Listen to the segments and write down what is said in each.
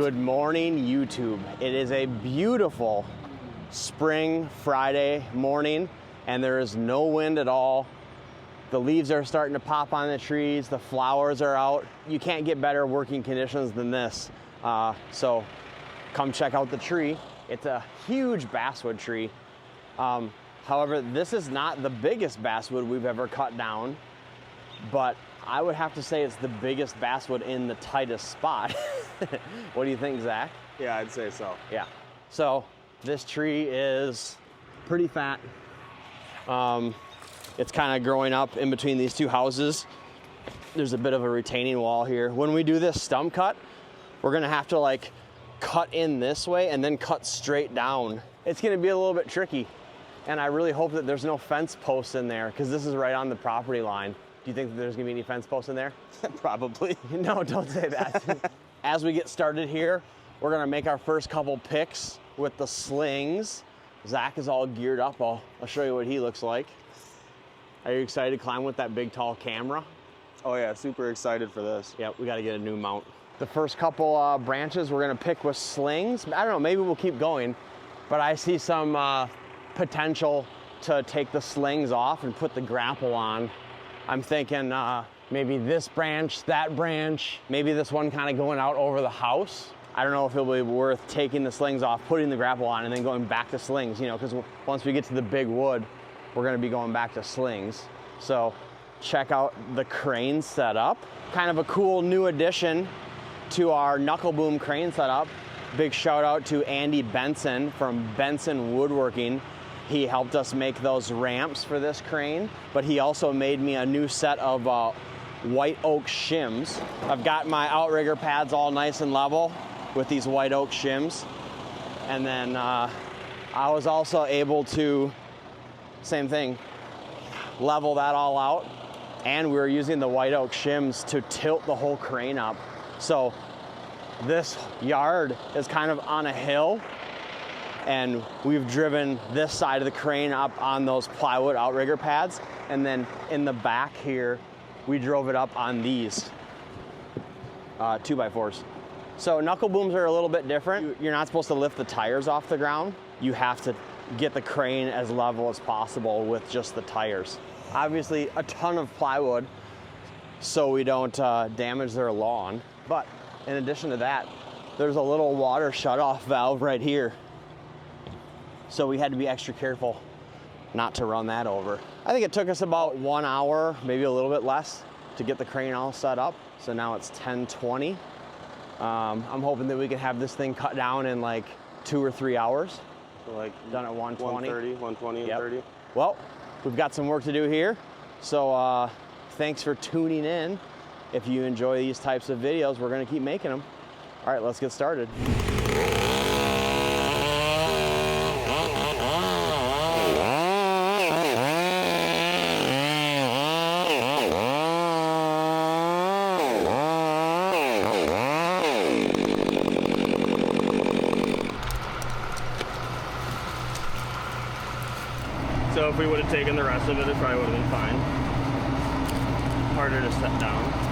Good morning, YouTube. It is a beautiful spring Friday morning and there is no wind at all. The leaves are starting to pop on the trees, the flowers are out. You can't get better working conditions than this. So come check out the tree. It's a huge basswood tree. However, this is not the biggest basswood we've ever cut down, but I would have to say it's the biggest basswood in the tightest spot. What do you think, Zach? Yeah, I'd say so. Yeah. So this tree is pretty fat. It's kind of growing up in between these two houses. There's a bit of a retaining wall here. When we do this stump cut, we're gonna have to like cut in this way and then cut straight down. It's gonna be a little bit tricky. And I really hope that there's no fence posts in there because this is right on the property line. Do you think that there's gonna be any fence posts in there? Probably. No, don't say that. As we get started here, we're gonna make our first couple picks with the slings. Zach is all geared up. I'll show you what he looks like. Are you excited to climb with that big, tall camera? Oh yeah, super excited for this. Yep, we gotta get a new mount. The first couple branches we're gonna pick with slings. I don't know, maybe we'll keep going, but I see some potential to take the slings off and put the grapple on. I'm thinking maybe this branch, that branch, maybe this one kind of going out over the house. I don't know if it'll be worth taking the slings off, putting the grapple on, and then going back to slings, you know, because once we get to the big wood, we're gonna be going back to slings. So check out the crane setup. Kind of a cool new addition to our knuckle boom crane setup. Big shout out to Andy Benson from Benson Woodworking. He helped us make those ramps for this crane, but he also made me a new set of white oak shims. I've got my outrigger pads all nice and level with these white oak shims. And then I was also able to, same thing, level that all out. And we were using the white oak shims to tilt the whole crane up. So this yard is kind of on a hill, and we've driven this side of the crane up on those plywood outrigger pads, and then in the back here we drove it up on these 2x4s. So knuckle booms are a little bit different. You're not supposed to lift the tires off the ground. You have to get the crane as level as possible with just the tires. Obviously a ton of plywood so we don't damage their lawn, but in addition to that, there's a little water shutoff valve right here. So we had to be extra careful not to run that over. I think it took us about 1 hour, maybe a little bit less, to get the crane all set up. So now it's 10:20. I'm hoping that we can have this thing cut down in like 2 or 3 hours. So like done at 120. 120 Yep. and 30. Well, we've got some work to do here. So thanks for tuning in. If you enjoy these types of videos, we're gonna keep making them. All right, let's get started. So if we would have taken the rest of it, it probably would have been fine. Harder to set down.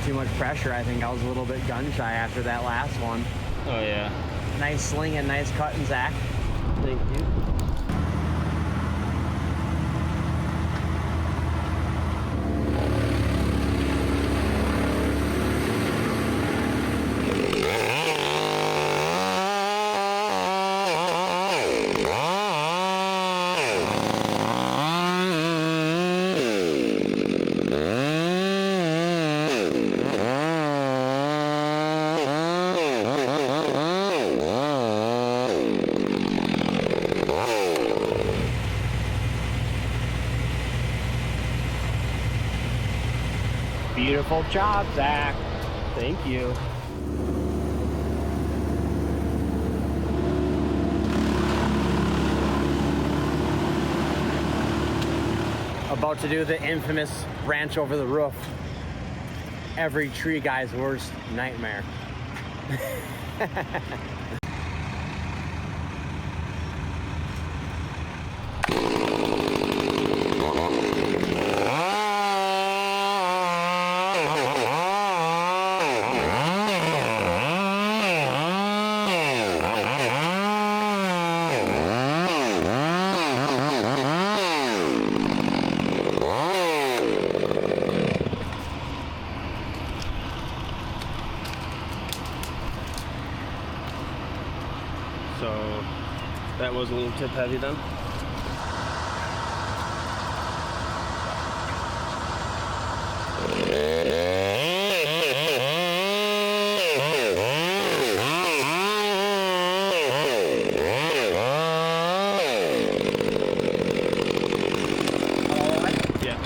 Too much pressure. I think I was a little bit gun shy after that last one. Oh yeah. Nice sling and nice cutting, Zach. Thank you. Beautiful job, Zach. Thank you. About to do the infamous branch over the roof. Every tree guy's worst nightmare. So that was a little tip heavy then. Yeah.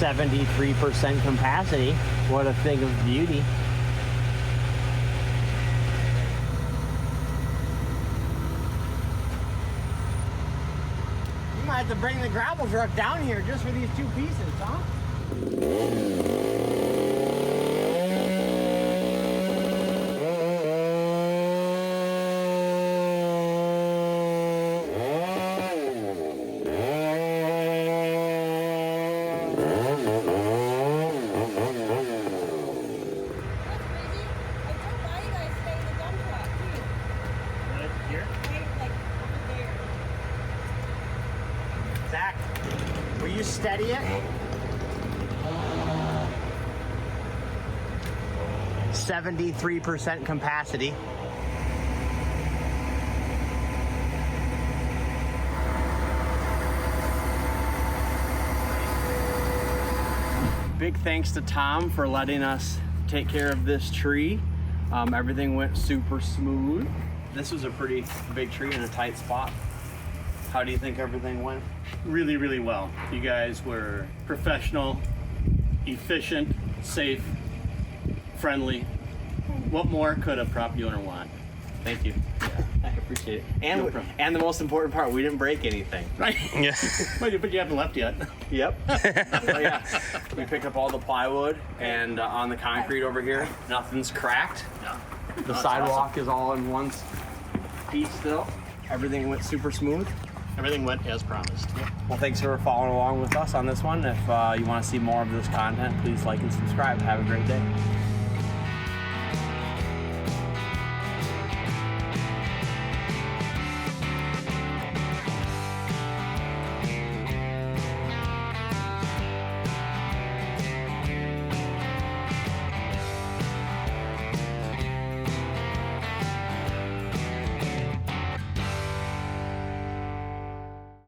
%73 capacity. What a thing of beauty. You might have to bring the gravel truck down here just for these two pieces, huh? Zach, will you steady it? 73% capacity. Big thanks to Tom for letting us take care of this tree. Everything went super smooth. This was a pretty big tree in a tight spot. How do you think everything went? Really, really well. You guys were professional, efficient, safe, friendly. What more could a property owner want? Thank you. I appreciate it. And, No problem. and the most important part, we didn't break anything. Right? Yeah. But you haven't left yet. Yep. So yeah, we picked up all the plywood and on the concrete over here, nothing's cracked. No. The sidewalk is all in one piece still. Everything went super smooth. Everything went as promised. Well, thanks for following along with us on this one. If you want to see more of this content, please like and subscribe. Have a great day.